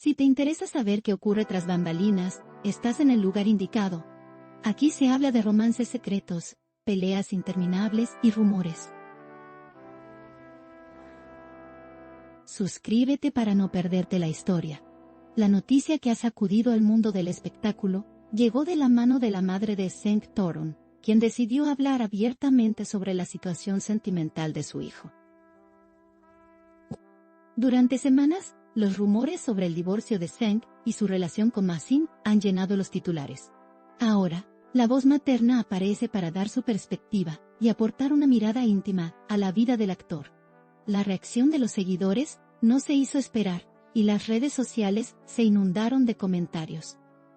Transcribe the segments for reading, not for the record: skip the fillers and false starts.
Si te interesa saber qué ocurre tras bambalinas, estás en el lugar indicado. Aquí se habla de romances secretos, peleas interminables y rumores. Suscríbete para no perderte la historia. La noticia que ha sacudido al mundo del espectáculo llegó de la mano de la madre de Seng Torun, quien decidió hablar abiertamente sobre la situación sentimental de su hijo. Durante semanas, los rumores sobre el divorcio de Seng y su relación con Ma Xin han llenado los titulares. Ahora, la voz materna aparece para dar su perspectiva y aportar una mirada íntima a la vida del actor. La reacción de los seguidores no se hizo esperar, y las redes sociales se inundaron de comentarios.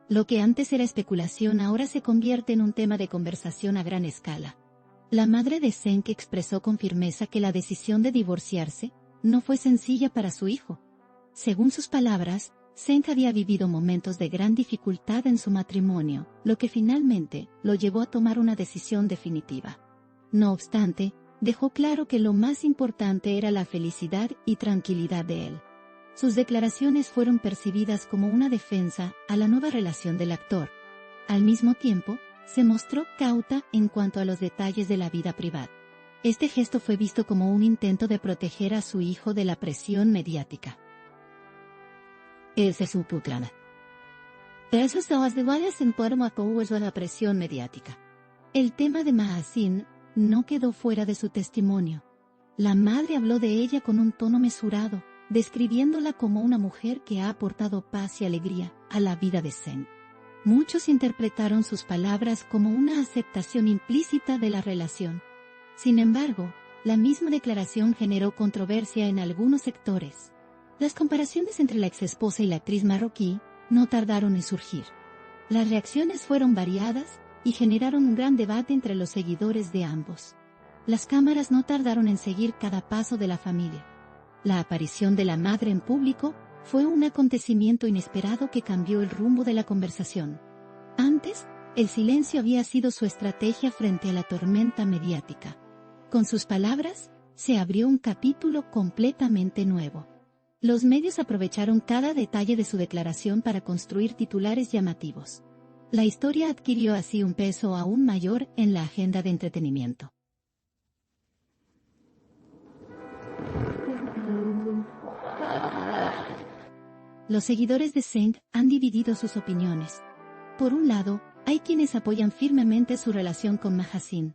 Lo que antes era especulación ahora se convierte en un tema de conversación a gran escala. La madre de Seng expresó con firmeza que la decisión de divorciarse no fue sencilla para su hijo. Según sus palabras, Seng había vivido momentos de gran dificultad en su matrimonio, lo que finalmente lo llevó a tomar una decisión definitiva. No obstante, dejó claro que lo más importante era la felicidad y tranquilidad de él. Sus declaraciones fueron percibidas como una defensa a la nueva relación del actor. Al mismo tiempo, se mostró cauta en cuanto a los detalles de la vida privada. Este gesto fue visto como un intento de proteger a su hijo de la presión mediática. Ese es su putrana. Esos dos de varias en forma de la presión mediática. El tema de Ma Xin no quedó fuera de su testimonio. La madre habló de ella con un tono mesurado, describiéndola como una mujer que ha aportado paz y alegría a la vida de Seng. Muchos interpretaron sus palabras como una aceptación implícita de la relación. Sin embargo, la misma declaración generó controversia en algunos sectores. Las comparaciones entre la exesposa y la actriz marroquí no tardaron en surgir. Las reacciones fueron variadas y generaron un gran debate entre los seguidores de ambos. Las cámaras no tardaron en seguir cada paso de la familia. La aparición de la madre en público fue un acontecimiento inesperado que cambió el rumbo de la conversación. Antes, el silencio había sido su estrategia frente a la tormenta mediática. Con sus palabras, se abrió un capítulo completamente nuevo. Los medios aprovecharon cada detalle de su declaración para construir titulares llamativos. La historia adquirió así un peso aún mayor en la agenda de entretenimiento. Los seguidores de Seng han dividido sus opiniones. Por un lado, hay quienes apoyan firmemente su relación con Ma Xin.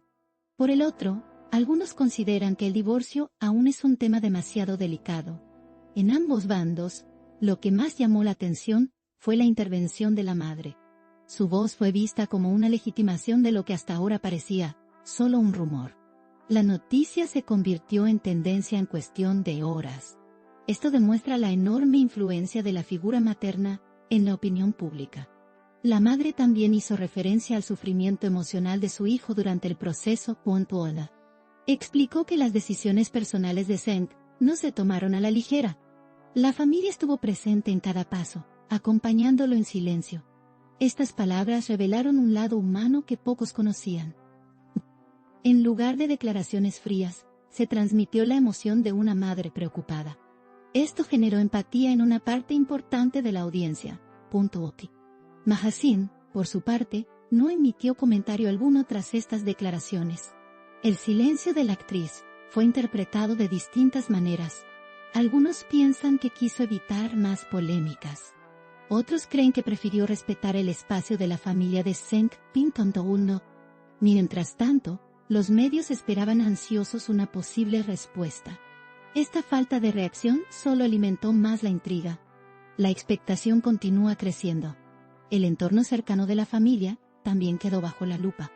Por el otro, algunos consideran que el divorcio aún es un tema demasiado delicado. En ambos bandos, lo que más llamó la atención fue la intervención de la madre. Su voz fue vista como una legitimación de lo que hasta ahora parecía solo un rumor. La noticia se convirtió en tendencia en cuestión de horas. Esto demuestra la enorme influencia de la figura materna en la opinión pública. La madre también hizo referencia al sufrimiento emocional de su hijo durante el proceso. Explicó que las decisiones personales de Seng no se tomaron a la ligera. La familia estuvo presente en cada paso, acompañándolo en silencio. Estas palabras revelaron un lado humano que pocos conocían. En lugar de declaraciones frías, se transmitió la emoción de una madre preocupada. Esto generó empatía en una parte importante de la audiencia. Ma Xin, por su parte, no emitió comentario alguno tras estas declaraciones. El silencio de la actriz fue interpretado de distintas maneras. Algunos piensan que quiso evitar más polémicas. Otros creen que prefirió respetar el espacio de la familia de Seng. Mientras tanto, los medios esperaban ansiosos una posible respuesta. Esta falta de reacción solo alimentó más la intriga. La expectación continúa creciendo. El entorno cercano de la familia también quedó bajo la lupa.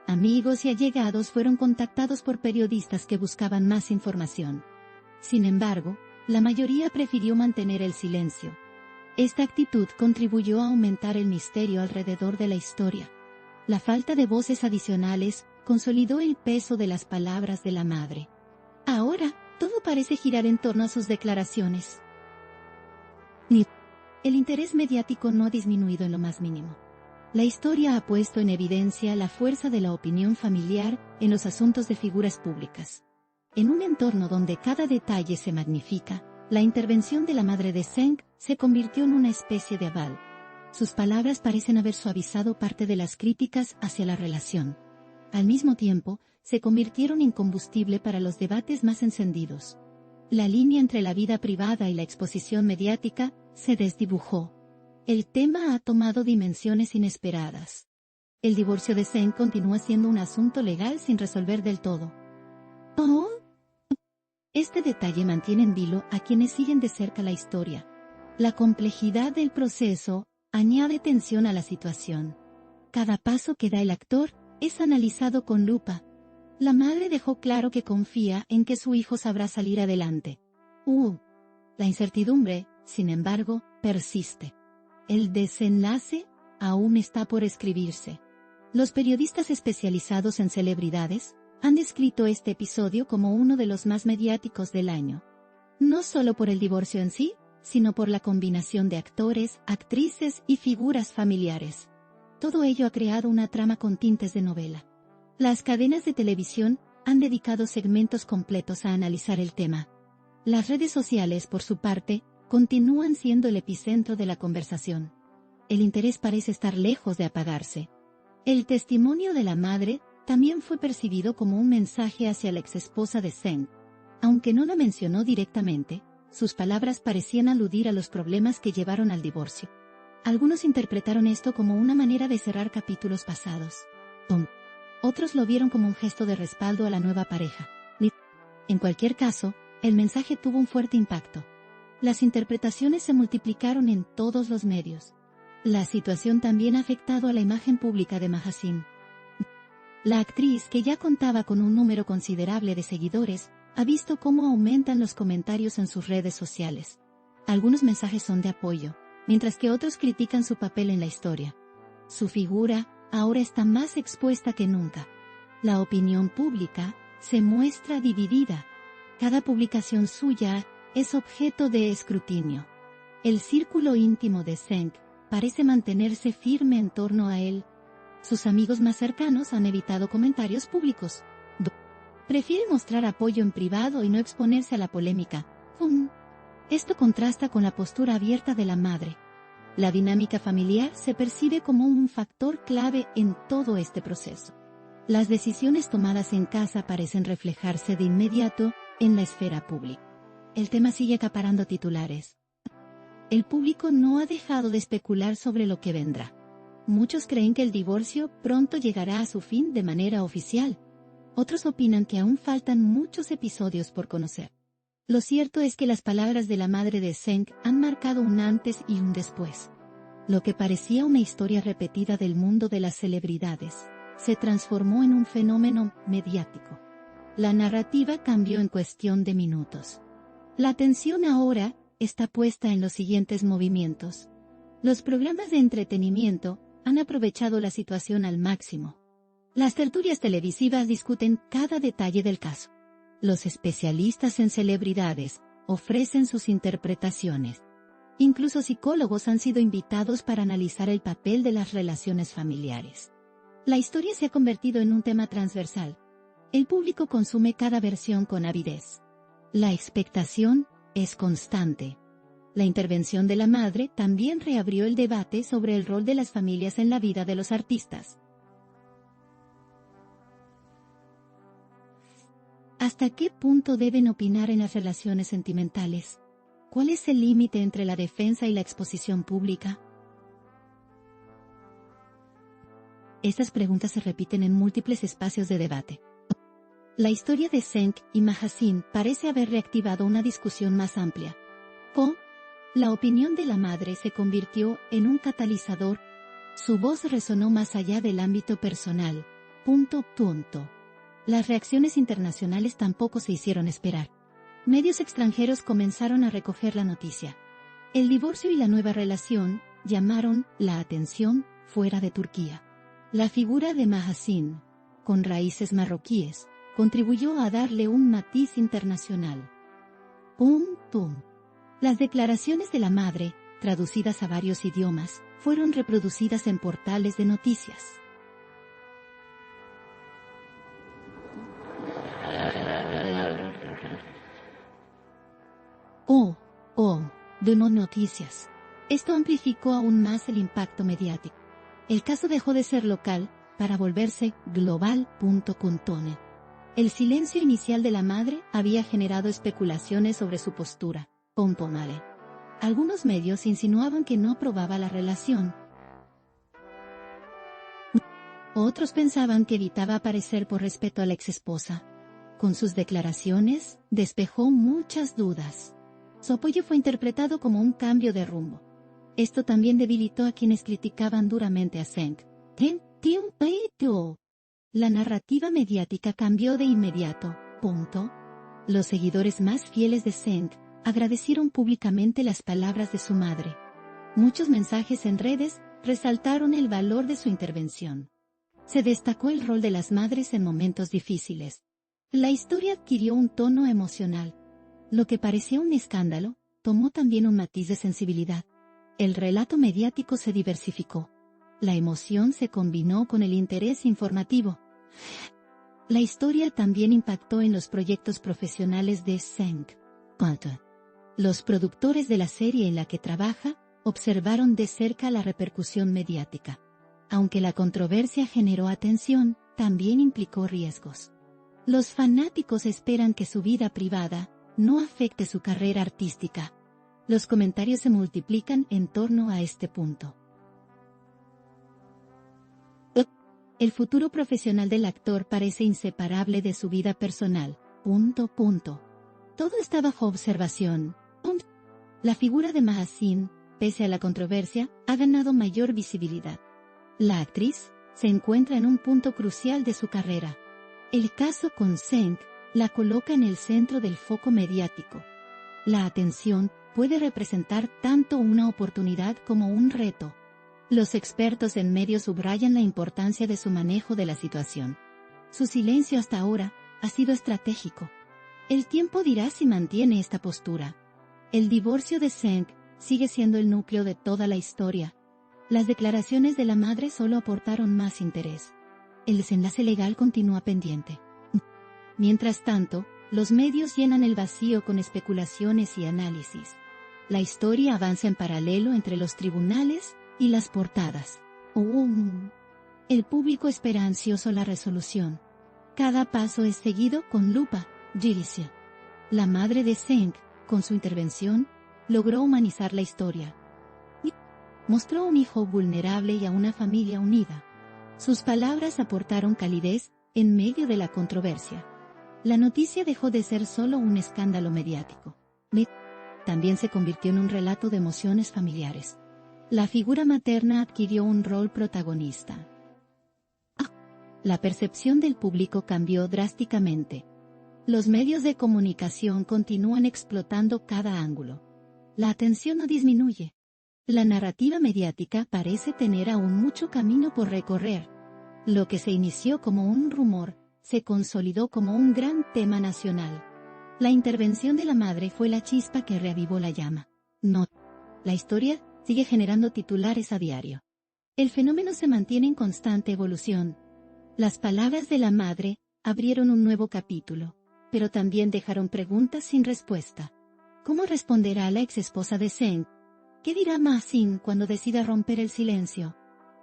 Amigos y allegados fueron contactados por periodistas que buscaban más información. Sin embargo, la mayoría prefirió mantener el silencio. Esta actitud contribuyó a aumentar el misterio alrededor de la historia. La falta de voces adicionales consolidó el peso de las palabras de la madre. Ahora, todo parece girar en torno a sus declaraciones. El interés mediático no ha disminuido en lo más mínimo. La historia ha puesto en evidencia la fuerza de la opinión familiar en los asuntos de figuras públicas. En un entorno donde cada detalle se magnifica, La intervención de la madre de Zeng se convirtió en una especie de aval. Sus palabras parecen haber suavizado parte de las críticas hacia la relación. Al mismo tiempo, se convirtieron en combustible para los debates más encendidos. La línea entre la vida privada y la exposición mediática se desdibujó. El tema ha tomado dimensiones inesperadas. El divorcio de Zeng continúa siendo un asunto legal sin resolver del todo. ¿Oh? Este detalle mantiene en vilo a quienes siguen de cerca la historia. La complejidad del proceso añade tensión a la situación. Cada paso que da el actor es analizado con lupa. La madre dejó claro que confía en que su hijo sabrá salir adelante. La incertidumbre, sin embargo, persiste. El desenlace aún está por escribirse. Los periodistas especializados en celebridades han descrito este episodio como uno de los más mediáticos del año. No solo por el divorcio en sí, sino por la combinación de actores, actrices y figuras familiares. Todo ello ha creado una trama con tintes de novela. Las cadenas de televisión han dedicado segmentos completos a analizar el tema. Las redes sociales, por su parte, continúan siendo el epicentro de la conversación. El interés parece estar lejos de apagarse. El testimonio de la madre también fue percibido como un mensaje hacia la exesposa de Zeng. Aunque no la mencionó directamente, sus palabras parecían aludir a los problemas que llevaron al divorcio. Algunos interpretaron esto como una manera de cerrar capítulos pasados. Otros lo vieron como un gesto de respaldo a la nueva pareja. En cualquier caso, el mensaje tuvo un fuerte impacto. Las interpretaciones se multiplicaron en todos los medios. La situación también ha afectado a la imagen pública de Mahasin. La actriz, que ya contaba con un número considerable de seguidores, ha visto cómo aumentan los comentarios en sus redes sociales. Algunos mensajes son de apoyo, mientras que otros critican su papel en la historia. Su figura ahora está más expuesta que nunca. La opinión pública se muestra dividida. Cada publicación suya es objeto de escrutinio. El círculo íntimo de Zeng parece mantenerse firme en torno a él. Sus amigos más cercanos han evitado comentarios públicos. Prefiere mostrar apoyo en privado y no exponerse a la polémica. Esto contrasta con la postura abierta de la madre. La dinámica familiar se percibe como un factor clave en todo este proceso. Las decisiones tomadas en casa parecen reflejarse de inmediato en la esfera pública. El tema sigue acaparando titulares. El público no ha dejado de especular sobre lo que vendrá. Muchos creen que el divorcio pronto llegará a su fin de manera oficial. Otros opinan que aún faltan muchos episodios por conocer. Lo cierto es que las palabras de la madre de Zeng han marcado un antes y un después. Lo que parecía una historia repetida del mundo de las celebridades, se transformó en un fenómeno mediático. La narrativa cambió en cuestión de minutos. La atención ahora está puesta en los siguientes movimientos. Los programas de entretenimiento han aprovechado la situación al máximo. Las tertulias televisivas discuten cada detalle del caso. Los especialistas en celebridades ofrecen sus interpretaciones. Incluso psicólogos han sido invitados para analizar el papel de las relaciones familiares. La historia se ha convertido en un tema transversal. El público consume cada versión con avidez. La expectación es constante. La intervención de la madre también reabrió el debate sobre el rol de las familias en la vida de los artistas. ¿Hasta qué punto deben opinar en las relaciones sentimentales? ¿Cuál es el límite entre la defensa y la exposición pública? Estas preguntas se repiten en múltiples espacios de debate. La historia de Zeng y Mahasin parece haber reactivado una discusión más amplia. La opinión de la madre se convirtió en un catalizador. Su voz resonó más allá del ámbito personal. Las reacciones internacionales tampoco se hicieron esperar. Medios extranjeros comenzaron a recoger la noticia. El divorcio y la nueva relación llamaron la atención fuera de Turquía. La figura de Mahasin, con raíces marroquíes, contribuyó a darle un matiz internacional. Las declaraciones de la madre, traducidas a varios idiomas, fueron reproducidas en portales de noticias. de noticias. Esto amplificó aún más el impacto mediático. El caso dejó de ser local para volverse global. Contone. El silencio inicial de la madre había generado especulaciones sobre su postura. Pomponale. Algunos medios insinuaban que no aprobaba la relación. Otros pensaban que evitaba aparecer por respeto a la exesposa. Con sus declaraciones, despejó muchas dudas. Su apoyo fue interpretado como un cambio de rumbo. Esto también debilitó a quienes criticaban duramente a Zeng. La narrativa mediática cambió de inmediato. Los seguidores más fieles de Zeng agradecieron públicamente las palabras de su madre. Muchos mensajes en redes resaltaron el valor de su intervención. Se destacó el rol de las madres en momentos difíciles. La historia adquirió un tono emocional. Lo que parecía un escándalo, tomó también un matiz de sensibilidad. El relato mediático se diversificó. La emoción se combinó con el interés informativo. La historia también impactó en los proyectos profesionales de Zeng. Los productores de la serie en la que trabaja observaron de cerca la repercusión mediática. Aunque la controversia generó atención, también implicó riesgos. Los fanáticos esperan que su vida privada no afecte su carrera artística. Los comentarios se multiplican en torno a este punto. El futuro profesional del actor parece inseparable de su vida personal. Todo está bajo observación. La figura de Mahaseen, pese a la controversia, ha ganado mayor visibilidad. La actriz se encuentra en un punto crucial de su carrera. El caso con Zeng la coloca en el centro del foco mediático. La atención puede representar tanto una oportunidad como un reto. Los expertos en medios subrayan la importancia de su manejo de la situación. Su silencio hasta ahora ha sido estratégico. El tiempo dirá si mantiene esta postura. El divorcio de Zeng sigue siendo el núcleo de toda la historia. Las declaraciones de la madre solo aportaron más interés. El desenlace legal continúa pendiente. Mientras tanto, los medios llenan el vacío con especulaciones y análisis. La historia avanza en paralelo entre los tribunales y las portadas. El público espera ansioso la resolución. Cada paso es seguido con lupa. Jiricia. La madre de Zeng, con su intervención, logró humanizar la historia. Mostró a un hijo vulnerable y a una familia unida. Sus palabras aportaron calidez en medio de la controversia. La noticia dejó de ser solo un escándalo mediático. También se convirtió en un relato de emociones familiares. La figura materna adquirió un rol protagonista. La percepción del público cambió drásticamente. Los medios de comunicación continúan explotando cada ángulo. La atención no disminuye. La narrativa mediática parece tener aún mucho camino por recorrer. Lo que se inició como un rumor, se consolidó como un gran tema nacional. La intervención de la madre fue la chispa que reavivó la llama. La historia sigue generando titulares a diario. El fenómeno se mantiene en constante evolución. Las palabras de la madre abrieron un nuevo capítulo, pero también dejaron preguntas sin respuesta. ¿Cómo responderá la exesposa de Zeng? ¿Qué dirá Mahaseen cuando decida romper el silencio?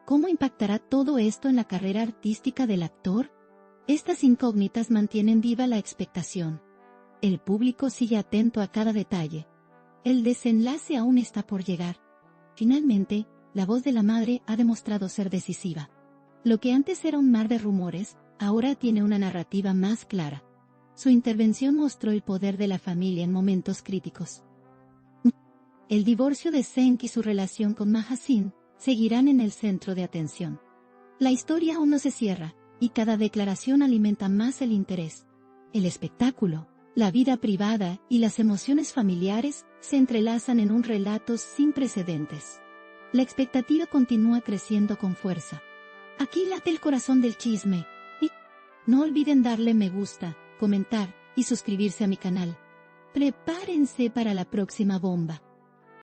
¿Cómo impactará todo esto en la carrera artística del actor? Estas incógnitas mantienen viva la expectación. El público sigue atento a cada detalle. El desenlace aún está por llegar. Finalmente, la voz de la madre ha demostrado ser decisiva. Lo que antes era un mar de rumores, ahora tiene una narrativa más clara. Su intervención mostró el poder de la familia en momentos críticos. El divorcio de Zeng y su relación con Mahaseen seguirán en el centro de atención. La historia aún no se cierra, y cada declaración alimenta más el interés. El espectáculo, la vida privada y las emociones familiares se entrelazan en un relato sin precedentes. La expectativa continúa creciendo con fuerza. Aquí late el corazón del chisme. Y no olviden darle me gusta, comentar y suscribirse a mi canal. Prepárense para la próxima bomba.